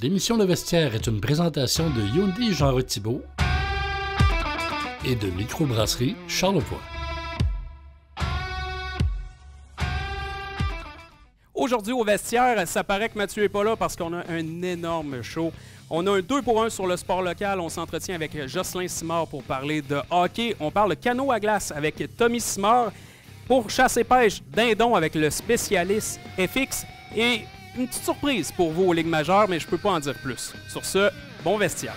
L'émission Le Vestiaire est une présentation de Hyundai Jean Thibault et de Microbrasserie Charlevoix. Aujourd'hui au Vestiaire, ça paraît que Mathieu n'est pas là parce qu'on a un énorme show. On a un 2 pour 1 sur le sport local. On s'entretient avec Jocelyn Simard pour parler de hockey. On parle de canot à glace avec Tommy Simard. Pour chasse et pêche, dindon avec le spécialiste FX. Et une petite surprise pour vous aux Ligues majeures, mais je peux pas en dire plus. Sur ce, bon vestiaire.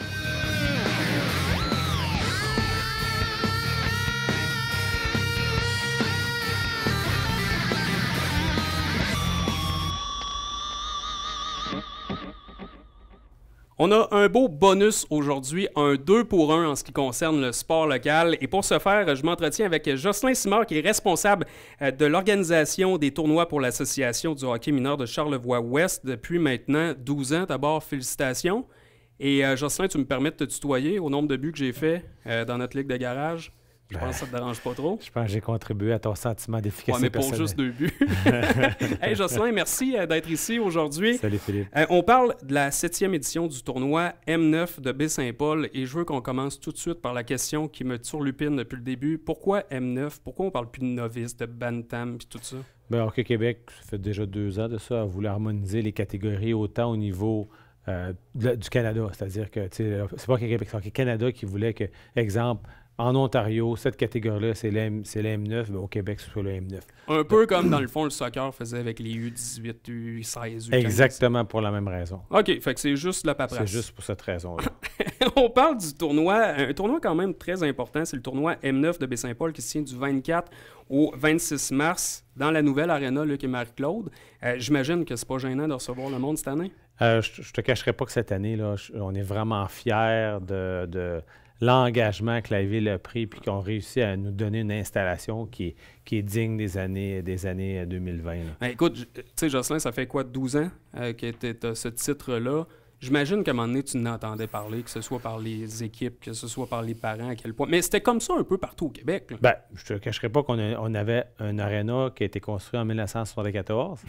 On a un beau bonus aujourd'hui, un 2 pour 1 en ce qui concerne le sport local. Et pour ce faire, je m'entretiens avec Jocelyn Simard, qui est responsable de l'organisation des tournois pour l'Association du hockey mineur de Charlevoix-Ouest depuis maintenant 12 ans. D'abord, félicitations. Et Jocelyn, tu me permets de te tutoyer au nombre de buts que j'ai fait dans notre ligue de garage? Je pense que ça ne te dérange pas trop. Je pense que j'ai contribué à ton sentiment d'efficacité. Ouais, mais pour juste 2 buts. Hey Jocelyn, merci d'être ici aujourd'hui. Salut Philippe. On parle de la 7e édition du tournoi M9 de Baie-Saint-Paul et je veux qu'on commence tout de suite par la question qui me turlupine depuis le début. Pourquoi M9? Pourquoi on parle plus de novice, de bantam et tout ça? Bien, Hockey Québec, ça fait déjà 2 ans de ça, a voulu harmoniser les catégories autant au niveau du Canada. C'est-à-dire que c'est pas Hockey Québec, c'est Hockey Canada qui voulait que, exemple, en Ontario, cette catégorie-là, c'est la M9, mais au Québec, c'est le M9. Un peu comme, dans le fond, le soccer faisait avec les U18, U16, U15. Exactement pour la même raison. OK, fait que c'est juste la paperasse. C'est juste pour cette raison-là. On parle du tournoi, un tournoi quand même très important, c'est le tournoi M9 de Baie-Saint-Paul qui se tient du 24 au 26 mars dans la nouvelle aréna Luc et Marie-Claude. J'imagine que c'est pas gênant de recevoir le monde cette année? Je te cacherai pas que cette année, là, on est vraiment fiers de l'engagement que la Ville a pris puis qu'on réussit à nous donner une installation qui est digne des années 2020. Ben, écoute, tu sais, Jocelyn, ça fait quoi, 12 ans que tu as ce titre-là? J'imagine qu'à un moment donné, tu n'entendais parler, que ce soit par les équipes, que ce soit par les parents, à quel point. Mais c'était comme ça un peu partout au Québec. Là. Ben, je te cacherai pas qu'on avait un aréna qui a été construit en 1974.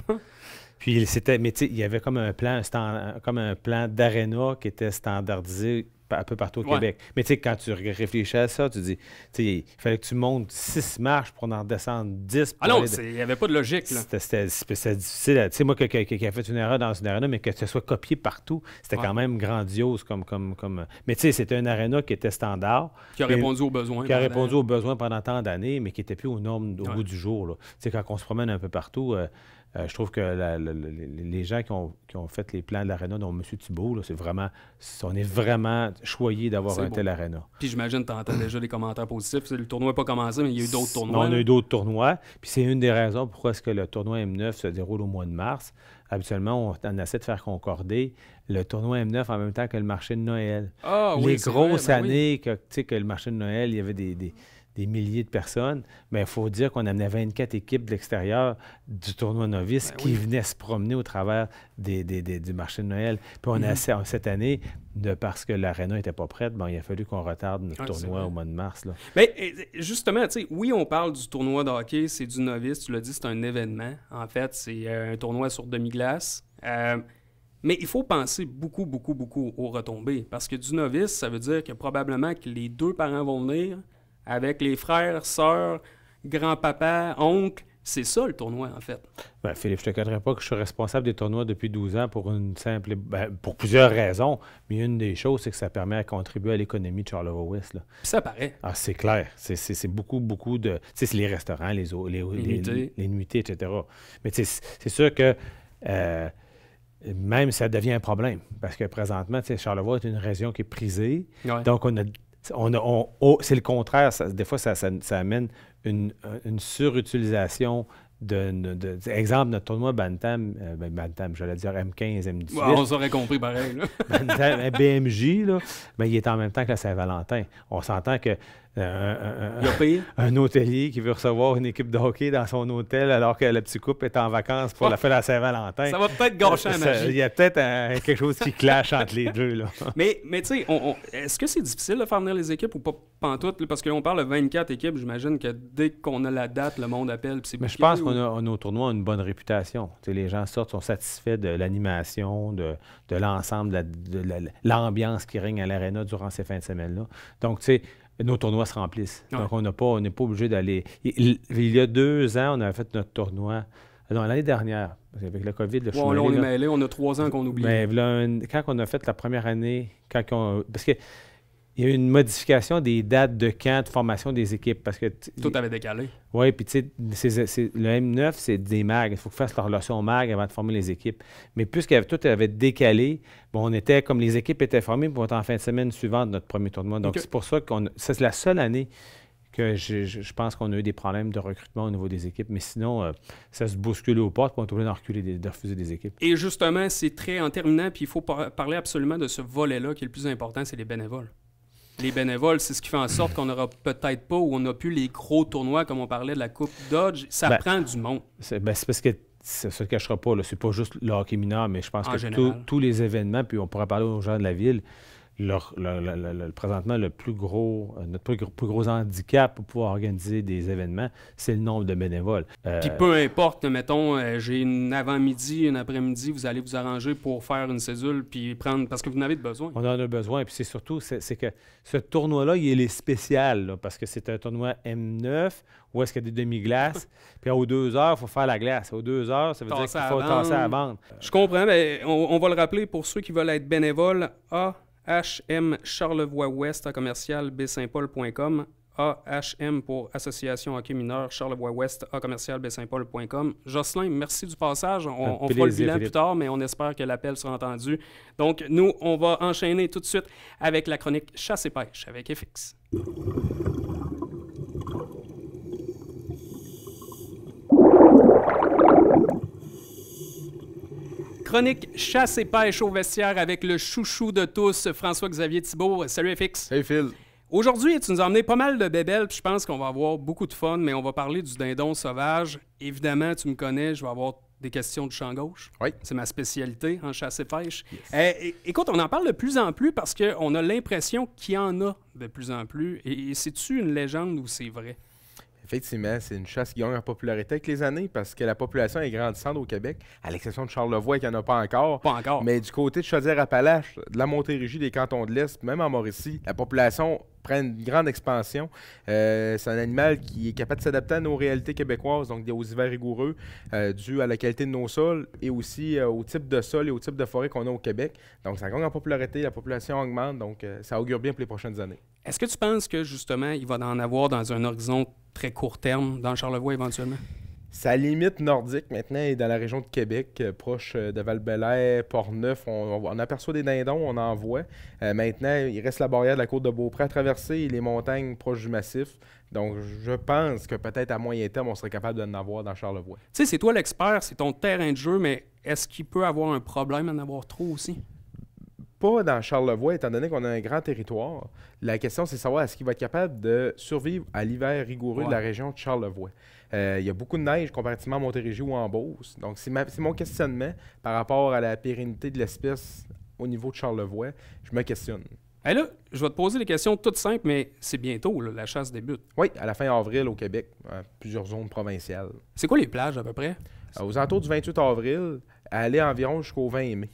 Puis mais tu sais, il y avait comme un plan d'aréna qui était standardisé un peu partout au Québec. Mais tu sais, quand tu réfléchis à ça, tu dis, tu sais, il fallait que tu montes 6 marches pour en descendre 10. Ah non, il n'y avait pas de logique, là. C'était difficile. Tu sais, moi, qui a fait une erreur dans une aréna, mais que ce soit copié partout, c'était quand même grandiose comme... Mais tu sais, c'était une aréna qui était standard. Qui a répondu aux besoins. Qui a répondu aux besoins pendant tant d'années, mais qui n'était plus aux normes au bout du jour, là. Tu sais, quand on se promène un peu partout... je trouve que les gens qui ont fait les plans de l'aréna, dont M. Thibault, là, on est vraiment choyés d'avoir un tel aréna. Puis j'imagine que tu entends déjà des commentaires positifs. Le tournoi n'a pas commencé, mais il y a eu d'autres tournois. On a eu d'autres tournois. Puis c'est une des raisons pourquoi est-ce que le tournoi M9 se déroule au mois de mars. Habituellement, on essaie de faire concorder le tournoi M9 en même temps que le marché de Noël. Ah, les oui, grosses vrai, années que le marché de Noël, il y avait des milliers de personnes, mais il faut dire qu'on amenait 24 équipes de l'extérieur du tournoi novice qui venaient se promener au travers du marché de Noël. Puis on a cette année, parce que l'aréna n'était pas prête, il a fallu qu'on retarde notre tournoi au mois de mars. Là. Mais justement, tu sais, oui, on parle du tournoi de hockey, c'est du novice, tu l'as dit, c'est un événement. En fait, c'est un tournoi sur demi-glace. Mais il faut penser beaucoup, beaucoup, beaucoup aux retombées. Parce que du novice, ça veut dire que probablement que les 2 parents vont venir avec les frères, sœurs, grand-papa, oncle. C'est ça, le tournoi, en fait. Bien, Philippe, je ne te cadrerai pas que je suis responsable des tournois depuis 12 ans pour plusieurs raisons. Mais une des choses, c'est que ça permet à contribuer à l'économie de Charlevoix-Ouest. Puis ça paraît. Ah, c'est clair. C'est beaucoup, beaucoup de... Tu sais, c'est les restaurants, les nuitées, etc. Mais tu sais, c'est sûr que... même ça devient un problème. Parce que présentement, Charlevoix est une région qui est prisée. Ouais. Donc, c'est le contraire. Des fois, ça amène une surutilisation exemple, notre tournoi Bantam, j'allais dire M15, M18. Ouais, on s'aurait compris pareil. Là. Bantam, BMJ, là, il est en même temps que la Saint-Valentin. On s'entend que un hôtelier qui veut recevoir une équipe de hockey dans son hôtel alors que le petit couple est en vacances pour la fête de la Saint-Valentin. Ça va peut-être gâcher la magie. Il y a peut-être quelque chose qui clash entre les deux. Là. Mais tu sais, est-ce que c'est difficile de faire venir les équipes ou pas pantoute? Parce qu'on parle de 24 équipes, j'imagine que dès qu'on a la date, le monde appelle. Mais je pense nos tournois ont une bonne réputation. T'sais, les gens sortent, sont satisfaits de l'animation, de l'ensemble, de l'ambiance qui règne à l'aréna durant ces fins de semaine-là. Donc, tu sais, nos tournois se remplissent. Ouais. Donc, on n'est pas obligé d'aller... Il y a 2 ans, on avait fait notre tournoi. Non, l'année dernière, parce qu'avec le COVID, je suis Là, on est là. mêlé, on a 3 ans qu'on oublie. Mais quand on a fait la première année, parce que il y a eu une modification des dates de camp de formation des équipes. Parce que Tout avait décalé. oui, puis tu sais, le M9, c'est des MAG. Il faut qu'ils fassent leur leçon MAG avant de former les équipes. Mais puisque tout avait décalé, bon, on était, comme les équipes étaient formées pour être en fin de semaine suivante notre premier tournoi. Donc, OK. c'est pour ça c'est la seule année que je pense qu'on a eu des problèmes de recrutement au niveau des équipes. Mais sinon, ça se bouscule aux portes, puis on est obligé de refuser des équipes. Et justement, c'est très en terminant, puis il faut parler absolument de ce volet-là qui est le plus important, c'est les bénévoles. Les bénévoles, c'est ce qui fait en sorte qu'on n'aura peut-être pas, ou on n'a plus les gros tournois, comme on parlait de la Coupe Dodge. Ça prend du monde. C'est parce que ça ne se cachera pas. C'est pas juste le hockey mineur, mais je pense En que général. tous les événements, puis on pourra parler aux gens de la ville, présentement, notre plus gros handicap pour pouvoir organiser des événements, c'est le nombre de bénévoles. Puis peu importe, mettons, j'ai une avant-midi, une après-midi, vous allez vous arranger pour faire une cédule, puis prendre, parce que vous en avez besoin. On en a besoin. Puis c'est surtout, c'est que ce tournoi-là, il est spécial, là, parce que c'est un tournoi M9, où est-ce qu'il y a des demi-glaces. Puis aux 2 heures, il faut faire la glace. Aux 2 heures, ça veut dire qu'il faut tasser à la bande. Je comprends, mais on va le rappeler pour ceux qui veulent être bénévoles, AHM Charlevoix Ouest à commercial bsaintpaul.com. AHM pour Association Hockey Mineur Charlevoix Ouest à commercial bsaintpaul.com. Jocelyn, merci du passage. On fera le bilan plus tard, mais on espère que l'appel sera entendu. Donc, nous, on va enchaîner tout de suite avec la chronique Chasse et pêche avec FX. Chronique chasse et pêche au vestiaire avec le chouchou de tous, François-Xavier Thibault. Salut FX. Salut Phil. Aujourd'hui, tu nous as emmené pas mal de bébelles, puis je pense qu'on va avoir beaucoup de fun, mais on va parler du dindon sauvage. Évidemment, tu me connais, je vais avoir des questions du champ gauche. Oui. C'est ma spécialité en chasse et pêche. Écoute, on en parle de plus en plus parce qu'on a l'impression qu'il y en a de plus en plus. Et c'est-tu une légende ou c'est vrai? Effectivement, c'est une chasse qui gagne en popularité avec les années parce que la population est grandissante au Québec, à l'exception de Charlevoix qui n'en a pas encore. Pas encore. Mais du côté de Chaudière-Appalaches, de la Montérégie, des cantons de l'Est, même en Mauricie, la population prend une grande expansion. C'est un animal qui est capable de s'adapter à nos réalités québécoises, donc aux hivers rigoureux, dû à la qualité de nos sols et aussi au type de sol et au type de forêt qu'on a au Québec. Donc ça gagne en popularité, la population augmente, donc ça augure bien pour les prochaines années. Est-ce que tu penses que, justement, il va en avoir dans un horizon très court terme, dans Charlevoix éventuellement? Sa limite nordique, maintenant, est dans la région de Québec, proche de Val-Bélair, Port-Neuf. On aperçoit des dindons, on en voit. Maintenant, il reste la barrière de la côte de Beaupré à traverser et les montagnes proches du massif. Donc, je pense que peut-être à moyen terme, on serait capable d'en avoir dans Charlevoix. Tu sais, c'est toi l'expert, c'est ton terrain de jeu, mais est-ce qu'il peut avoir un problème à en avoir trop aussi? Pas dans Charlevoix, étant donné qu'on a un grand territoire. La question, c'est de savoir est-ce qu'il va être capable de survivre à l'hiver rigoureux de la région de Charlevoix. Il y a beaucoup de neige comparativement à Montérégie ou en Beauce. Donc, c'est mon questionnement par rapport à la pérennité de l'espèce au niveau de Charlevoix. Je me questionne. Et là, je vais te poser des questions toutes simples, mais c'est bientôt, là, la chasse débute. Oui, à la fin avril au Québec, plusieurs zones provinciales. C'est quoi les plages à peu près? Aux alentours du 28 avril, à aller environ jusqu'au 20 mai.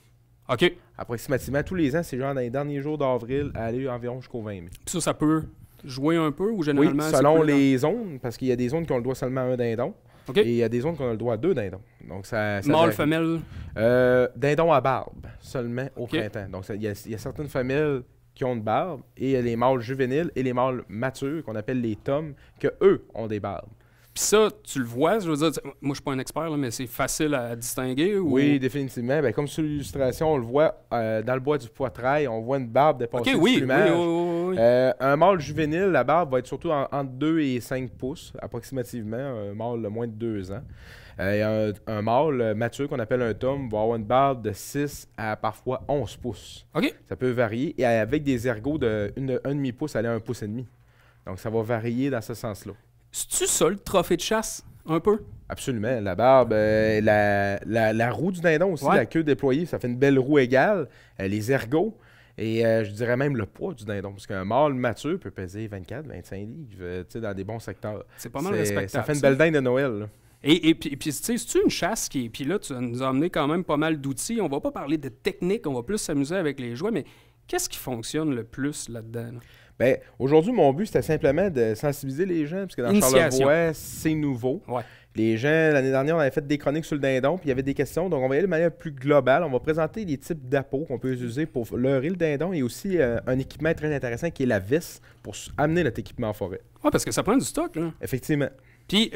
OK. Approximativement, tous les ans, c'est genre dans les derniers jours d'avril, à aller environ jusqu'au 20 mai. Puis ça peut jouer un peu ou Oui, généralement... selon les zones, parce qu'il y a des zones qui ont le droit seulement à un dindon. OK. Et il y a des zones qui ont le droit à 2 dindons. Donc, ça Mâle, varie. femelle? Dindon à barbe, seulement au OK. printemps. Donc, il y a certaines femelles qui ont une barbe, et il y a les mâles juvéniles et les mâles matures, qu'on appelle les tomes, que eux ont des barbes. Puis ça, tu le vois, je veux dire, moi je suis pas un expert, là, mais c'est facile à distinguer? Ou... Oui, définitivement. Ben, comme sur l'illustration, on le voit dans le bois du poitrail, on voit une barbe dépasser OK, le oui, plumage. oui. Un mâle juvénile, la barbe va être surtout entre 2 et 5 pouces, approximativement, un mâle de moins de 2 ans. Un mâle mature qu'on appelle un tome va avoir une barbe de 6 à parfois 11 pouces. OK. Ça peut varier, et avec des ergots de 1,5 pouce à 1,5 pouce. Donc ça va varier dans ce sens-là. C'est-tu ça le trophée de chasse, un peu? Absolument. La barbe, la roue du dindon aussi, Ouais. la queue déployée, ça fait une belle roue égale. Les ergots, et je dirais même le poids du dindon, parce qu'un mâle mature peut peser 24-25 livres, dans des bons secteurs. C'est pas mal respectable. Ça fait une belle dinde de Noël, là. Et puis tu sais, c'est-tu une chasse qui est... Puis là, tu nous as amené quand même pas mal d'outils. On va pas parler de technique, on va plus s'amuser avec les jouets, mais qu'est-ce qui fonctionne le plus là-dedans? Là? Ben, aujourd'hui, mon but, c'était simplement de sensibiliser les gens, parce que dans Initiation. Charlevoix, c'est nouveau. Ouais. Les gens, l'année dernière, on avait fait des chroniques sur le dindon, puis il y avait des questions. Donc, on va y aller de manière plus globale. On va présenter les types d'appos qu'on peut utiliser pour leurrer le dindon et aussi un équipement très intéressant qui est la vis pour amener notre équipement en forêt. Ouais, parce que ça prend du stock, là. Effectivement. Puis,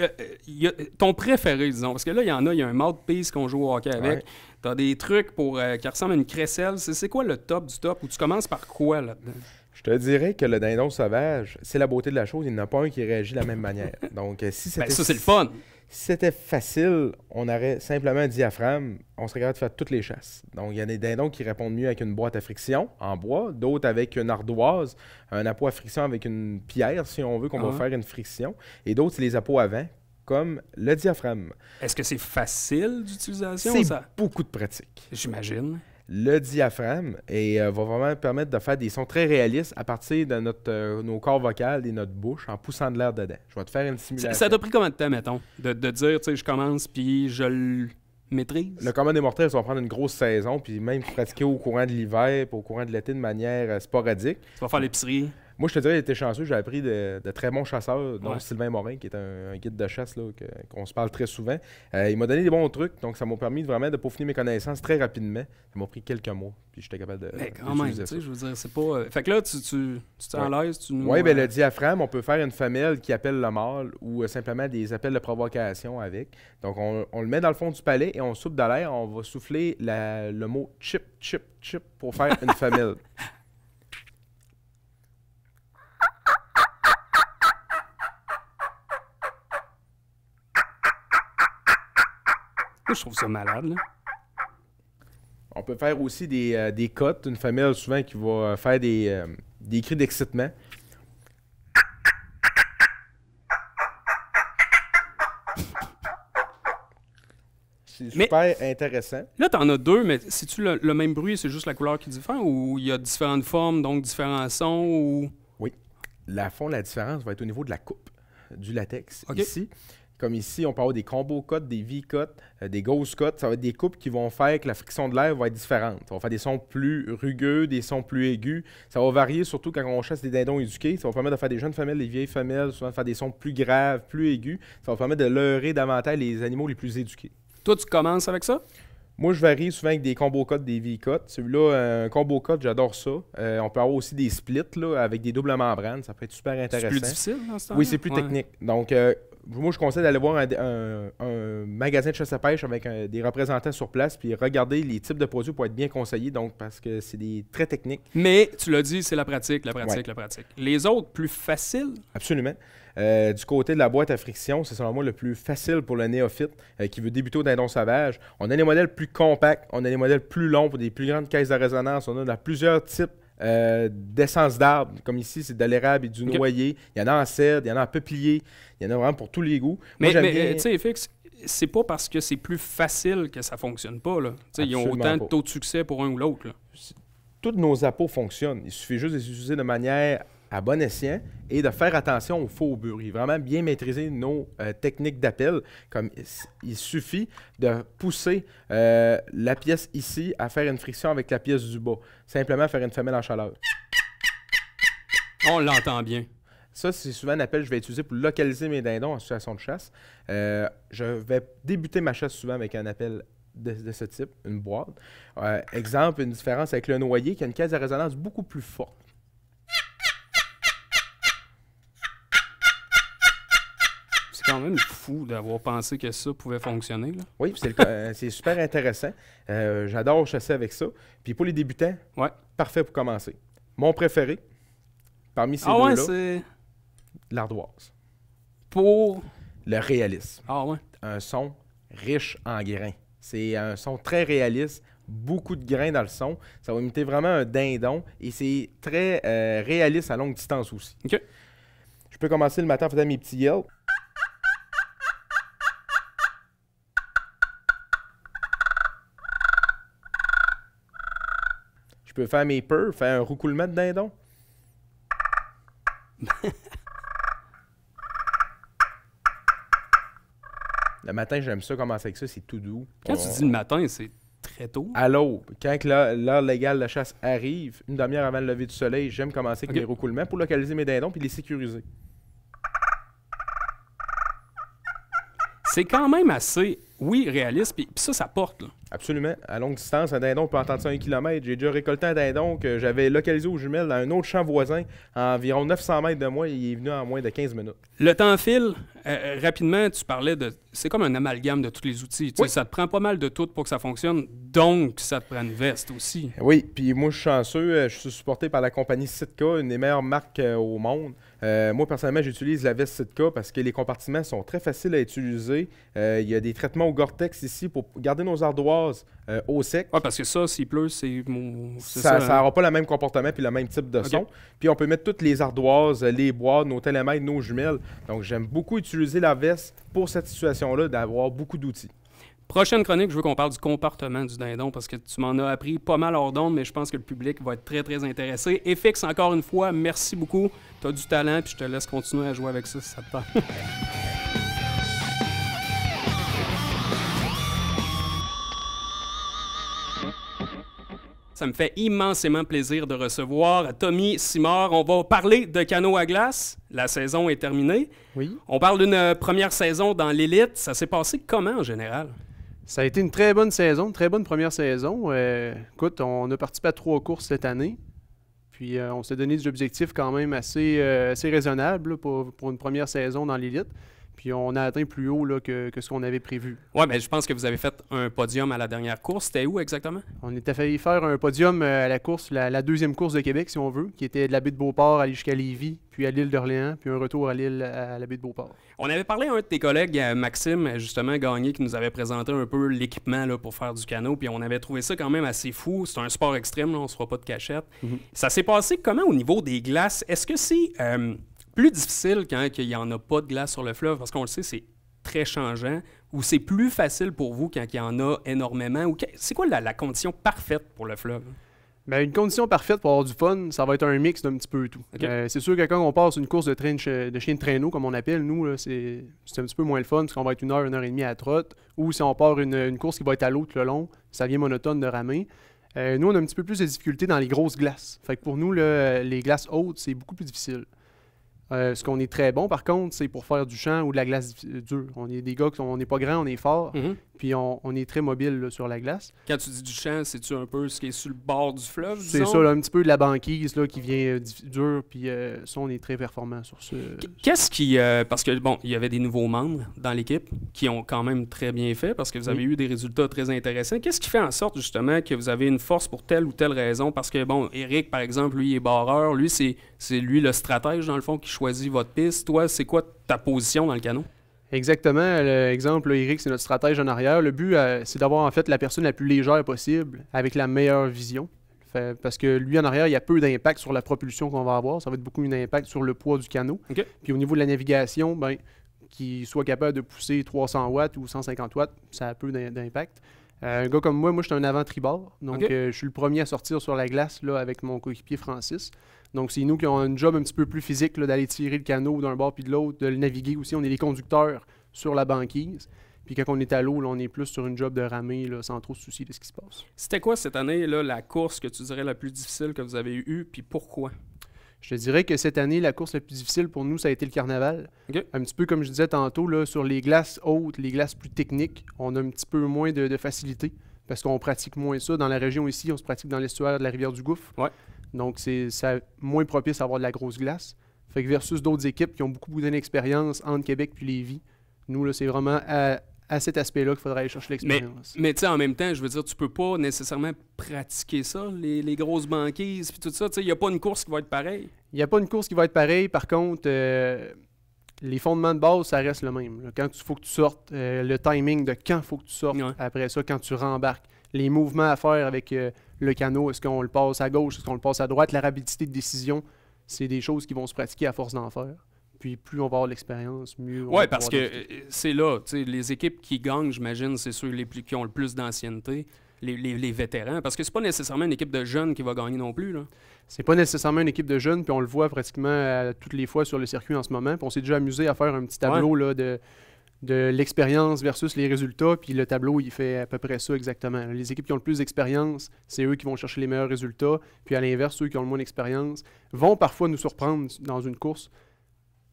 y a ton préféré, disons, parce que là, il y a un mouthpiece qu'on joue au hockey avec. Ouais. T'as des trucs qui ressemblent à une crécelle. C'est quoi le top du top? Ou tu commences par quoi là-dedans? Je te dirais que le dindon sauvage, c'est la beauté de la chose. Il n'y en a pas un qui réagit de la même manière. Donc, si c'était Ben, ça, c'est le fun. Si c'était facile, on aurait simplement un diaphragme, on serait capable de faire toutes les chasses. Donc, il y a des dindons qui répondent mieux avec une boîte à friction en bois, d'autres avec une ardoise, un appôt à friction avec une pierre, si on veut, qu'on va faire une friction, et d'autres, c'est les appots à vent, comme le diaphragme. Est-ce que c'est facile d'utilisation? C'est Ça? beaucoup de pratique. J'imagine. Le diaphragme va vraiment permettre de faire des sons très réalistes à partir de nos cordes vocales et notre bouche en poussant de l'air dedans. Je vais te faire une simulation. Ça t'a pris combien de temps, mettons, de dire, tu sais, je commence puis je le maîtrise? Le commun des mortels, ça va prendre une grosse saison, puis même pratiquer au courant de l'hiver, puis au courant de l'été de manière sporadique. Tu vas faire l'épicerie. Moi, je te dirais, j'étais chanceux. J'ai appris de très bons chasseurs, dont Ouais. Sylvain Morin, qui est un guide de chasse là, qu'on se parle très souvent. Il m'a donné des bons trucs, donc ça m'a permis vraiment de peaufiner mes connaissances très rapidement. Ça m'a pris quelques mois, puis j'étais capable de. Mais quand même, tu sais, je veux dire, c'est pas... Fait que là, tu t'en Ouais. l'aise, tu nous... Oui, bien, le diaphragme, on peut faire une femelle qui appelle le mâle ou simplement des appels de provocation avec. Donc, on le met dans le fond du palais et on souffle de l'air. On va souffler le mot chip, chip, chip pour faire une femelle. Moi, je trouve ça malade, là. On peut faire aussi des cotes, une femelle souvent qui va faire des cris d'excitement. C'est super intéressant. Là, t'en as deux, mais c'est-tu le même bruit, c'est juste la couleur qui diffère, ou il y a différentes formes, donc différents sons, ou... Oui. La différence va être au niveau de la coupe du latex. OK. Ici, comme ici, on peut avoir des combo cuts, des V-cuts, des ghost cuts. Ça va être des coupes qui vont faire que la friction de l'air va être différente. Ça va faire des sons plus rugueux, des sons plus aigus. Ça va varier, surtout quand on chasse des dindons éduqués. Ça va permettre de faire des jeunes femelles, des vieilles femelles, souvent de faire des sons plus graves, plus aigus. Ça va permettre de leurrer davantage les animaux les plus éduqués. Toi, tu commences avec ça? Moi, je varie souvent avec des combo cuts, des V-cuts. Celui-là, un combo cut, j'adore ça. On peut avoir aussi des splits là, avec des doubles membranes. Ça peut être super C'est intéressant. plus difficile dans ce temps-là? Oui, c'est plus Ouais. technique. Donc, moi, je conseille d'aller voir un magasin de chasse à pêche avec des représentants sur place puis regarder les types de produits pour être bien conseillés. Donc, parce que c'est des très techniques. Mais, tu l'as dit, c'est la pratique, la pratique, Ouais. la pratique. Les autres, plus faciles? Absolument. Du côté de la boîte à friction, c'est selon moi le plus facile pour le néophyte qui veut débuter au dindon sauvage. On a des modèles plus compacts, on a des modèles plus longs pour des plus grandes caisses de résonance. On a plusieurs types d'essence d'arbres. Comme ici, c'est de l'érable et du Ok. noyer. Il y en a en cèdre, il y en a en peuplier. Il y en a vraiment pour tous les goûts. Moi, Mais, j'aime mais bien- tu sais, FX, c'est pas parce que c'est plus facile que ça fonctionne pas, là. Tu sais, ils ont Absolument autant de pas. taux de succès pour un ou l'autre, là. Tous nos appos fonctionnent. Il suffit juste de les utiliser de manière à bon escient et de faire attention au faux bruit. Vraiment bien maîtriser nos techniques d'appel. Comme il suffit de pousser la pièce ici à faire une friction avec la pièce du bas. Simplement faire une femelle en chaleur. On l'entend bien. Ça, c'est souvent un appel que je vais utiliser pour localiser mes dindons en situation de chasse. Je vais débuter ma chasse souvent avec un appel de ce type, une boîte. Exemple, une différence avec le noyer qui a une caisse de résonance beaucoup plus forte. C'est quand même fou d'avoir pensé que ça pouvait fonctionner, là. Oui, c'est super intéressant. J'adore chasser avec ça. Puis pour les débutants, Ouais. parfait pour commencer. Mon préféré, parmi ces Ah ouais, deux-là, c'est l'ardoise. pour... Le réalisme. Ah ouais. Un son riche en grains. C'est un son très réaliste, beaucoup de grains dans le son. Ça va imiter vraiment un dindon et c'est très réaliste à longue distance aussi. OK. Je peux commencer le matin en faisant mes petits yells. Je peux faire mes peurs, faire un roucoulement de dindon. Le matin, j'aime ça commencer avec ça, c'est tout doux. Quand tu dis le matin, c'est très tôt. À l'aube, quand l'heure légale de chasse arrive, une demi-heure avant le lever du soleil, j'aime commencer avec mes roucoulements pour localiser mes dindons puis les sécuriser. C'est quand même assez, oui, réaliste, puis ça porte, là. Absolument. À longue distance, un dindon peut entendre ça à 1 km. J'ai déjà récolté un dindon que j'avais localisé aux jumelles dans un autre champ voisin, à environ 900 mètres de moi, et il est venu en moins de 15 minutes. Le temps file. Rapidement, tu parlais de... C'est comme un amalgame de tous les outils. Tu sais, ça te prend pas mal de tout pour que ça fonctionne, donc ça te prend une veste aussi. Oui, puis moi, je suis chanceux. Je suis supporté par la compagnie Sitka, une des meilleures marques au monde. Moi, personnellement, j'utilise la veste Sitka parce que les compartiments sont très faciles à utiliser. Il y a des traitements au Gore-Tex ici pour garder nos ardoises au sec. Oui, parce que ça, s'il pleut, c'est ça n'aura pas le même comportement puis le même type de son. Puis on peut mettre toutes les ardoises, les bois, nos télémètres, nos jumelles. Donc, j'aime beaucoup utiliser la veste pour cette situation-là, d'avoir beaucoup d'outils. Prochaine chronique, je veux qu'on parle du comportement du dindon parce que tu m'en as appris pas mal hors d'onde, mais je pense que le public va être très, très intéressé. FX, encore une fois, merci beaucoup. Tu as du talent, puis je te laisse continuer à jouer avec ça si ça te tente. Ça me fait immensément plaisir de recevoir Tommy Simard. On va parler de canot à glace. La saison est terminée. Oui. On parle d'une première saison dans l'élite. Ça s'est passé comment en général? Ça a été une très bonne saison, une très bonne première saison. Écoute, on a participé à 3 courses cette année. Puis on s'est donné des objectifs quand même assez raisonnables là, pour une première saison dans l'élite. Puis on a atteint plus haut là, que ce qu'on avait prévu. Oui, mais je pense que vous avez fait un podium à la dernière course. C'était où exactement? On était failli faire un podium à la course, la deuxième course de Québec, si on veut, qui était de la baie de Beauport à aller jusqu'à Lévis, puis à l'île d'Orléans, puis un retour à l'île à la baie de Beauport. On avait parlé à un de tes collègues, Maxime, justement, Gagné, qui nous avait présenté un peu l'équipement là, pour faire du canot, puis on avait trouvé ça quand même assez fou. C'est un sport extrême, là, on ne se fera pas de cachette. Ça s'est passé comment au niveau des glaces? Est-ce que c'est plus difficile quand il n'y en a pas de glace sur le fleuve? Parce qu'on le sait, c'est très changeant, ou c'est plus facile pour vous quand il y en a énormément? Ou c'est quoi la condition parfaite pour le fleuve? Bien, une condition parfaite pour avoir du fun, ça va être un mix d'un petit peu tout. Okay. C'est sûr que quand on passe une course de chien de traîneau, comme on appelle, nous, là, c'est un petit peu moins le fun, parce qu'on va être 1 heure et demie à la trotte. Ou si on part une course qui va être à l'eau tout le long, ça devient monotone de ramer. Nous, on a un petit peu plus de difficulté dans les grosses glaces. Fait que pour nous, là, les glaces hautes, c'est beaucoup plus difficile. Ce qu'on est très bon, par contre, c'est pour faire du champ ou de la glace dure. On est des gars on n'est pas grand, on est fort, puis on est très mobile là, sur la glace. Quand tu dis du champ, c'est-tu un peu ce qui est sur le bord du fleuve, disons? C'est ça, là, un petit peu de la banquise là, qui vient dure, puis ça, on est très performant sur ce... Qu'est-ce qui... parce que, bon, il y avait des nouveaux membres dans l'équipe qui ont quand même très bien fait, parce que vous avez eu des résultats très intéressants. Qu'est-ce qui fait en sorte, justement, que vous avez une force pour telle ou telle raison? Parce que, bon, Eric, par exemple, lui, il est barreur. Lui, c'est lui le stratège, dans le fond, qui choisit votre piste. Toi, c'est quoi ta position dans le canot? Exactement. L'exemple, Eric, c'est notre stratège en arrière. Le but, c'est d'avoir en fait la personne la plus légère possible avec la meilleure vision. Parce que lui, en arrière, il y a peu d'impact sur la propulsion qu'on va avoir. Ça va être beaucoup un impact sur le poids du canot. Okay. Puis au niveau de la navigation, ben, qu'il soit capable de pousser 300 watts ou 150 watts, ça a peu d'impact. Un gars comme moi, je suis un avant-tribord. Donc, je suis le premier à sortir sur la glace là, avec mon coéquipier Francis. Donc, c'est nous qui avons un job un petit peu plus physique là, d'aller tirer le canot d'un bord puis de l'autre, de le naviguer aussi. On est les conducteurs sur la banquise. Puis quand on est à l'eau, là, on est plus sur une job de ramer là, sans trop se soucier de ce qui se passe. C'était quoi cette année, là, la course que tu dirais la plus difficile que vous avez eue, puis pourquoi? Je te dirais que cette année, la course la plus difficile pour nous, ça a été le carnaval. Okay. Un petit peu comme je disais tantôt, là, sur les glaces hautes, les glaces plus techniques, on a un petit peu moins de facilité parce qu'on pratique moins ça. Dans la région ici, on se pratique dans l'estuaire de la rivière du Gouffre. Ouais. Donc, c'est moins propice à avoir de la grosse glace. Fait que versus d'autres équipes qui ont beaucoup d'expérience entre Québec puis Lévis, nous, là, c'est vraiment à cet aspect-là qu'il faudrait aller chercher l'expérience. Mais tu sais, en même temps, je veux dire, tu peux pas nécessairement pratiquer ça, les grosses banquises puis tout ça. Tu sais, il n'y a pas une course qui va être pareille. Il n'y a pas une course qui va être pareille. Par contre, les fondements de base, ça reste le même. Là. Quand il faut que tu sortes, le timing de quand il faut que tu sortes, après ça, quand tu rembarques, les mouvements à faire avec le canot, est-ce qu'on le passe à gauche, est-ce qu'on le passe à droite, la rapidité de décision, c'est des choses qui vont se pratiquer à force d'en faire. Puis plus on va avoir l'expérience, mieux on va. Oui, parce que c'est là, tu sais, les équipes qui gagnent, j'imagine, c'est ceux qui ont le plus d'ancienneté, les vétérans, parce que c'est pas nécessairement une équipe de jeunes qui va gagner non plus, là. C'est pas nécessairement une équipe de jeunes, puis on le voit pratiquement toutes les fois sur le circuit en ce moment. Puis on s'est déjà amusé à faire un petit tableau là, de l'expérience versus les résultats, puis le tableau, il fait à peu près ça exactement. Les équipes qui ont le plus d'expérience, c'est eux qui vont chercher les meilleurs résultats, puis à l'inverse, ceux qui ont le moins d'expérience vont parfois nous surprendre dans une course.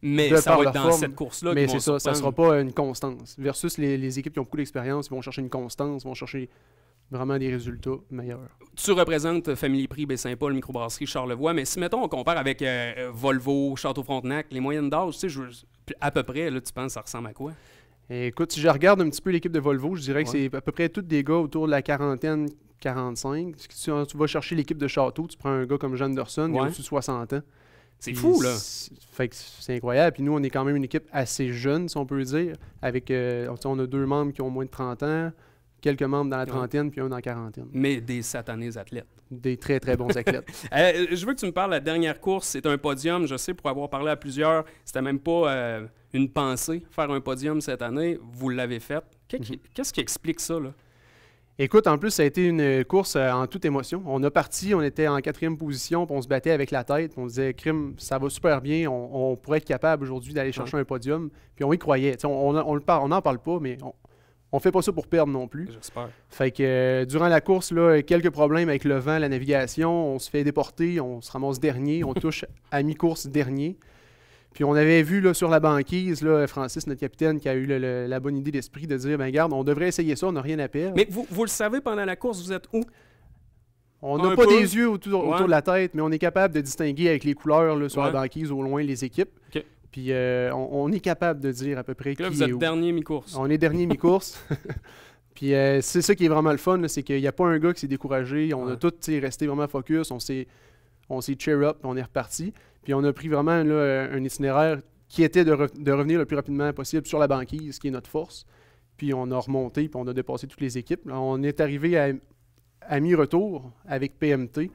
Mais ça va être dans cette course-là mais qu'ils c'est vont ça ne sera pas une constance. Versus les équipes qui ont beaucoup d'expérience, ils vont chercher une constance, ils vont chercher vraiment des résultats meilleurs. Tu représentes Family Prix, Baie-Saint-Paul, Microbrasserie Charlevoix, mais si, mettons, on compare avec Volvo, Château-Frontenac, les moyennes d'âge, tu sais, à peu près, là, tu penses ça ressemble à quoi? Et écoute, si je regarde un petit peu l'équipe de Volvo, je dirais que c'est à peu près tous des gars autour de la quarantaine, 45. Si tu vas chercher l'équipe de Château, tu prends un gars comme Jean Anderson, il a au-dessus de 60 ans. C'est fou, là! Fait que c'est incroyable. Puis nous, on est quand même une équipe assez jeune, si on peut dire. Avec, on a 2 membres qui ont moins de 30 ans, quelques membres dans la trentaine, puis un dans la quarantaine. Mais des satanés athlètes. Des très, très bons athlètes. Je veux que tu me parles de la dernière course. C'est un podium. Je sais, pour avoir parlé à plusieurs, c'était même pas une pensée, faire un podium cette année. Vous l'avez fait. Qu'est-ce qui explique ça, là? Écoute, en plus, ça a été une course en toute émotion. On a parti, on était en 4e position, puis on se battait avec la tête. On disait, crime, ça va super bien, on pourrait être capable aujourd'hui d'aller chercher un podium. Puis on y croyait. On n'en parle pas, mais on fait pas ça pour perdre non plus. J'espère. Fait que durant la course, là, quelques problèmes avec le vent, la navigation, on se fait déporter, on se ramasse dernier, on touche à mi-course dernier. Puis on avait vu là, sur la banquise, là, Francis, notre capitaine, qui a eu la bonne idée d'esprit de dire, ben garde, on devrait essayer ça, on n'a rien à perdre. Mais vous le savez, pendant la course, vous êtes où? On n'a pas des yeux autour de la tête, mais on est capable de distinguer avec les couleurs là, sur la banquise au loin les équipes. Okay. Puis on est capable de dire à peu près qui là, vous êtes dernier mi-course. On est dernier mi-course. Puis c'est ça qui est vraiment le fun, c'est qu'il n'y a pas un gars qui s'est découragé. On a tous resté vraiment focus, on s'est cheer up, on est reparti. Puis on a pris vraiment là, un itinéraire qui était de revenir le plus rapidement possible sur la banquise, qui est notre force. Puis on a remonté, puis on a dépassé toutes les équipes. Là, on est arrivé à mi-retour avec PMT,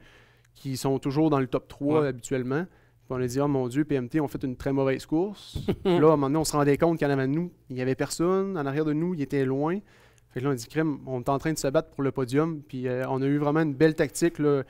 qui sont toujours dans le top 3 habituellement. Puis on a dit, oh mon Dieu, PMT ont fait une très mauvaise course. Puis là, à un moment donné, on se rendait compte qu'en avant de nous, il n'y avait personne. En arrière de nous, il était loin. Fait que là, on a dit, crème, on est en train de se battre pour le podium. Puis on a eu vraiment une belle tactique là,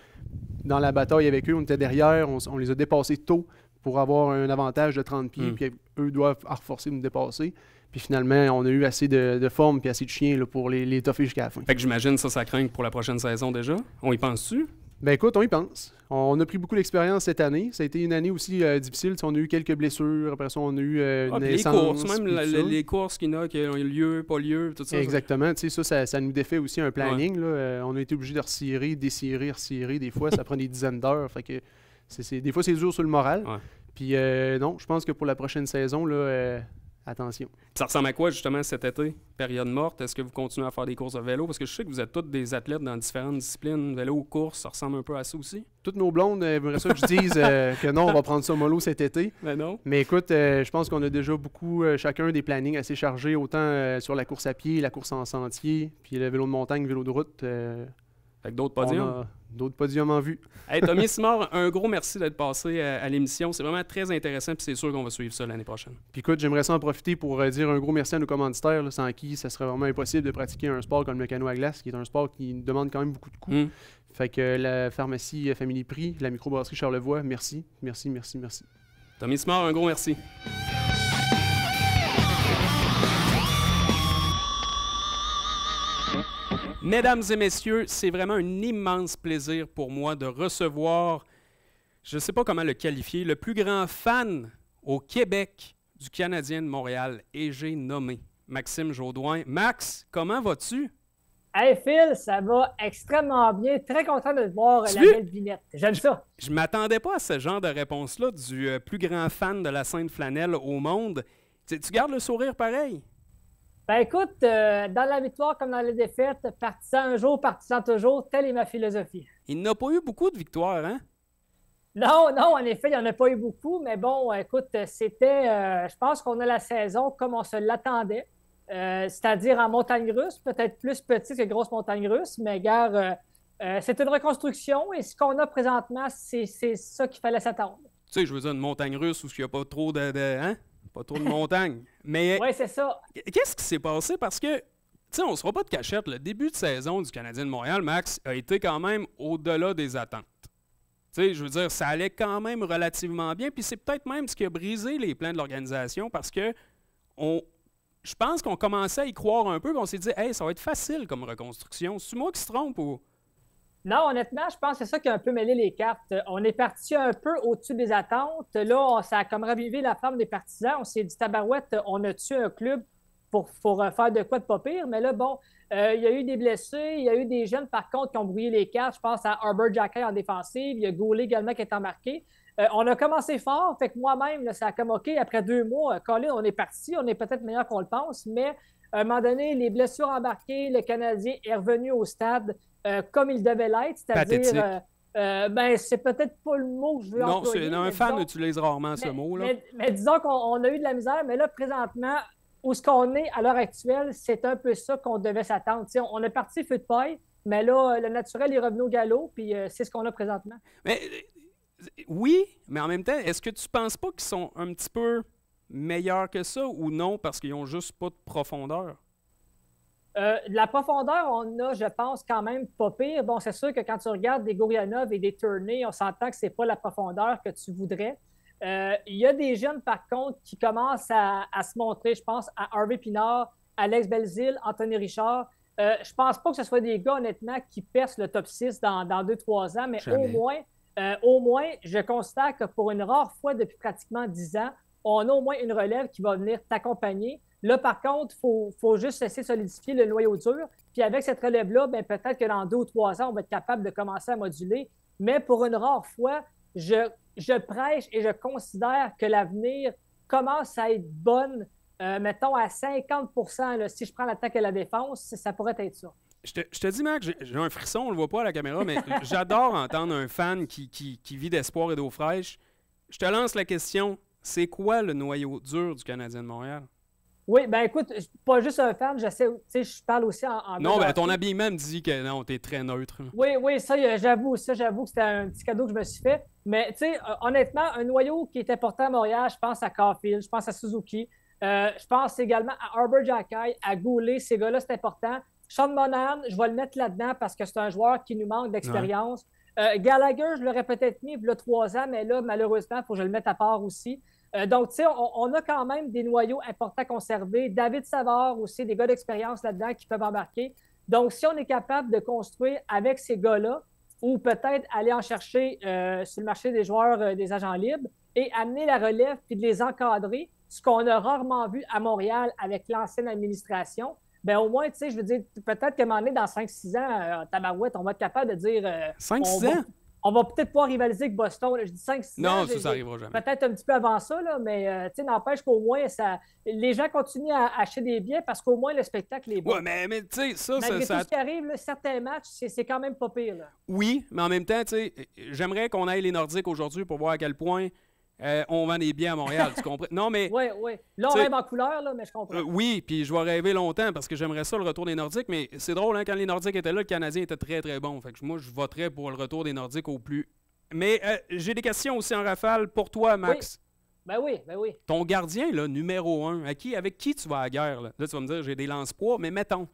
dans la bataille avec eux. On était derrière, on les a dépassés tôt pour avoir un avantage de 30 pieds. Puis eux doivent forcer de nous dépasser. Puis finalement, on a eu assez de forme et assez de chiens là, pour les toffer jusqu'à la fin. Fait que j'imagine ça craint pour la prochaine saison déjà. On y pense-tu? Ben écoute, on y pense. On a pris beaucoup d'expérience cette année. Ça a été une année aussi difficile. On a eu quelques blessures. Après ça, on a eu une naissance. Les courses, même les courses qui ont lieu, pas lieu, tout ça. Exactement. Ça nous défait aussi un planning. Là. On a été obligé de recirer, descirer. Des fois, ça prend des dizaines d'heures. Fait que des fois, c'est dur sur le moral. Ouais. Puis non, je pense que pour la prochaine saison, là, attention. Ça ressemble à quoi, justement, cet été? Période morte, est-ce que vous continuez à faire des courses de vélo? Parce que je sais que vous êtes tous des athlètes dans différentes disciplines. Vélo ou course, ça ressemble un peu à ça aussi? Toutes nos blondes aimeraient ça que je dise que non, on va prendre ça mollo cet été. Ben non. Mais écoute, je pense qu'on a déjà beaucoup, chacun des plannings assez chargés, autant sur la course à pied, la course en sentier, puis le vélo de montagne, vélo de route. Avec d'autres podiums? On a d'autres podiums en vue. Hey, Tommy Simard, un gros merci d'être passé à l'émission. C'est vraiment très intéressant, puis c'est sûr qu'on va suivre ça l'année prochaine. Puis écoute, j'aimerais ça en profiter pour dire un gros merci à nos commanditaires, là, sans qui ça serait vraiment impossible de pratiquer un sport comme le canot à glace, qui est un sport qui demande quand même beaucoup de coûts. Fait que la pharmacie Family Prix, la microbrasserie Charlevoix, merci. Tommy Simard, un gros merci. Mesdames et messieurs, c'est vraiment un immense plaisir pour moi de recevoir, je ne sais pas comment le qualifier, le plus grand fan au Québec du Canadien de Montréal, et j'ai nommé Maxime Jaudoin. Max, comment vas-tu? Hey Phil, ça va extrêmement bien. Très content de te voir la belle binette. J'aime ça. Je m'attendais pas à ce genre de réponse-là du plus grand fan de la Sainte Flanelle au monde. Tu gardes le sourire pareil? Ben écoute, dans la victoire comme dans les défaites, partisan un jour, partisan toujours, telle est ma philosophie. Il n'a pas eu beaucoup de victoires, hein? Non, en effet, il n'y en a pas eu beaucoup, mais bon, écoute, c'était, je pense qu'on a la saison comme on se l'attendait, c'est-à-dire en montagne russe, peut-être plus petite que grosse montagne russe, mais gare, c'est une reconstruction et ce qu'on a présentement, c'est ça qu'il fallait s'attendre. Tu sais, je veux dire, une montagne russe où il n'y a pas trop hein? Pas trop de montagnes. Mais oui, c'est ça. Qu'est-ce qui s'est passé? Parce que, tu sais, on ne se fera pas de cachette. Le début de saison du Canadien de Montréal, Max, a été quand même au-delà des attentes. Tu sais, je veux dire, ça allait quand même relativement bien. Puis c'est peut-être même ce qui a brisé les plans de l'organisation parce que je pense qu'on commençait à y croire un peu, puis on s'est dit, hey, ça va être facile comme reconstruction. C'est moi qui se trompe ou. Non, honnêtement, je pense que c'est ça qui a un peu mêlé les cartes. On est parti un peu au-dessus des attentes. Là, ça a comme ravivé la flamme des partisans. On s'est dit, tabarouette, on a tué un club pour faire de quoi de pas pire. Mais là, bon, il y a eu des blessés, il y a eu des jeunes, par contre, qui ont brouillé les cartes. Je pense à Arbor Jackay en défensive. Il y a Goulet également qui est embarqué. On a commencé fort, fait que moi-même, là, ça a comme OK, après 2 mois, Colin, on est parti, on est peut-être meilleur qu'on le pense, mais à un moment donné, les blessures embarquées, le Canadien est revenu au stade comme il devait l'être, c'est-à-dire, c'est peut-être pas le mot que je veux employer. Non, un fan utilise rarement ce mot-là. Mais disons qu'on a eu de la misère, mais là, présentement, où ce qu'on est à l'heure actuelle, c'est un peu ça qu'on devait s'attendre. T'sais, on est parti feu de paille, mais là, le naturel est revenu au galop, puis c'est ce qu'on a présentement. Mais oui, mais en même temps, est-ce que tu penses pas qu'ils sont un petit peu meilleurs que ça ou non parce qu'ils n'ont juste pas de profondeur? De la profondeur, on a, je pense, quand même pas pire. Bon, c'est sûr que quand tu regardes des Gurianov et des Turney, on s'entend que c'est pas la profondeur que tu voudrais. Il y a des jeunes, par contre, qui commencent à se montrer. Je pense à Harvey Pinard, Alex Belzile, Anthony Richard. Je pense pas que ce soit des gars, honnêtement, qui percent le top 6 dans 2-3 ans, mais au moins, je constate que pour une rare fois depuis pratiquement 10 ans, on a au moins une relève qui va venir t'accompagner. Là, par contre, il faut juste essayer de solidifier le noyau dur. Puis avec cette relève-là, peut-être que dans 2 ou 3 ans, on va être capable de commencer à moduler. Mais pour une rare fois, je prêche et je considère que l'avenir commence à être bonne, mettons à 50 % là, si je prends l'attaque et la défense, ça pourrait être ça. Je te dis, Mac, j'ai un frisson, on le voit pas à la caméra, mais j'adore entendre un fan qui vit d'espoir et d'eau fraîche. Je te lance la question, c'est quoi le noyau dur du Canadien de Montréal? Oui, écoute, pas juste un fan, je parle aussi en non, ton habillement me dit que non, t'es très neutre. Oui, ça, j'avoue que c'était un petit cadeau que je me suis fait. Mais, tu sais, honnêtement, un noyau qui est important à Montréal, je pense à Caulfield, je pense à Suzuki, je pense également à Arbor Jackay, à Goulet, ces gars-là, c'est important. Sean Monahan, je vais le mettre là-dedans parce que c'est un joueur qui nous manque d'expérience. Ouais. Gallagher, je l'aurais peut-être mis il y a 3 ans, mais là, malheureusement, il faut que je le mette à part aussi. Donc, tu sais, on a quand même des noyaux importants à conserver. David Savard aussi, des gars d'expérience là-dedans qui peuvent embarquer. Donc, si on est capable de construire avec ces gars-là, ou peut-être aller en chercher sur le marché des joueurs, des agents libres, et amener la relève puis de les encadrer, ce qu'on a rarement vu à Montréal avec l'ancienne administration, au moins, tu sais, je veux dire, peut-être qu'à un moment donné, dans 5-6 ans, tabarouette, on va être capable de dire... 5-6 ans? On va peut-être pas rivaliser avec Boston. Là. Je dis 5-6 ans. Non, ça n'arrivera jamais. Peut-être un petit peu avant ça, là, mais n'empêche qu'au moins, les gens continuent à acheter des billets parce qu'au moins, le spectacle est bon. Oui, mais tu sais, ça... Malgré tout ce qui arrive, là, certains matchs, c'est quand même pas pire. Là. Oui, mais en même temps, tu sais, j'aimerais qu'on aille les Nordiques aujourd'hui pour voir à quel point on vend des billets à Montréal, tu comprends? Non, mais... Oui. Là, on rêve en couleur, là, mais je comprends. Oui, puis je vais rêver longtemps parce que j'aimerais ça, le retour des Nordiques, mais c'est drôle, hein, quand les Nordiques étaient là, le Canadien était très, très bon. Fait que moi, je voterais pour le retour des Nordiques au plus... Mais j'ai des questions aussi en rafale pour toi, Max. Oui. Oui. Ton gardien, là, numéro 1, avec qui tu vas à la guerre? Là, tu vas me dire, j'ai des lance-poids, mais mettons.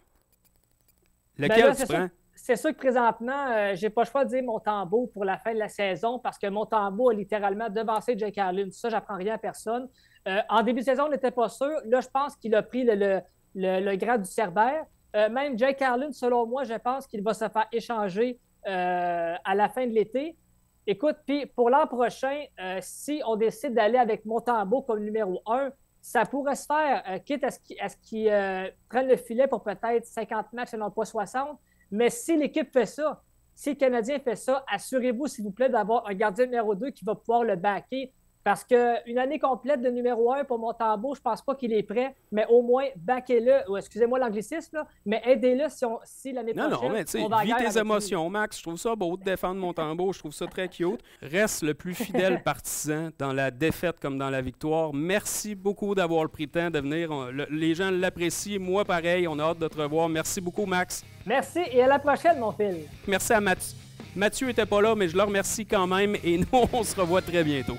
Lequel tu prends? C'est sûr que présentement, j'ai pas le choix de dire Montembeault pour la fin de la saison parce que Montembeault a littéralement devancé Jake Allen. Ça, j'apprends rien à personne. En début de saison, on n'était pas sûr. Là, je pense qu'il a pris le grade du Cerbère. Même Jake Allen, selon moi, je pense qu'il va se faire échanger à la fin de l'été. Écoute, puis pour l'an prochain, si on décide d'aller avec Montembeault comme numéro 1, ça pourrait se faire, quitte à ce qu'ils prennent le filet pour peut-être 50 matchs et non pas 60. Mais si l'équipe fait ça, si le Canadien fait ça, assurez-vous, s'il vous plaît, d'avoir un gardien numéro 2 qui va pouvoir le backer. Parce qu'une année complète de numéro 1 pour Montembeault, je ne pense pas qu'il est prêt, mais au moins, backez-le, ou excusez-moi l'anglicisme, là, mais aidez-le si l'année prochaine, non, mais tu sais, vis tes émotions, Max. Je trouve ça beau de défendre Montembeault, je trouve ça très cute. Reste le plus fidèle partisan dans la défaite comme dans la victoire. Merci beaucoup d'avoir pris le temps de venir. Les gens l'apprécient, moi pareil, on a hâte de te revoir. Merci beaucoup, Max. Merci, et à la prochaine, mon fils. Merci à Mathieu. Mathieu n'était pas là, mais je le remercie quand même, et nous, on se revoit très bientôt.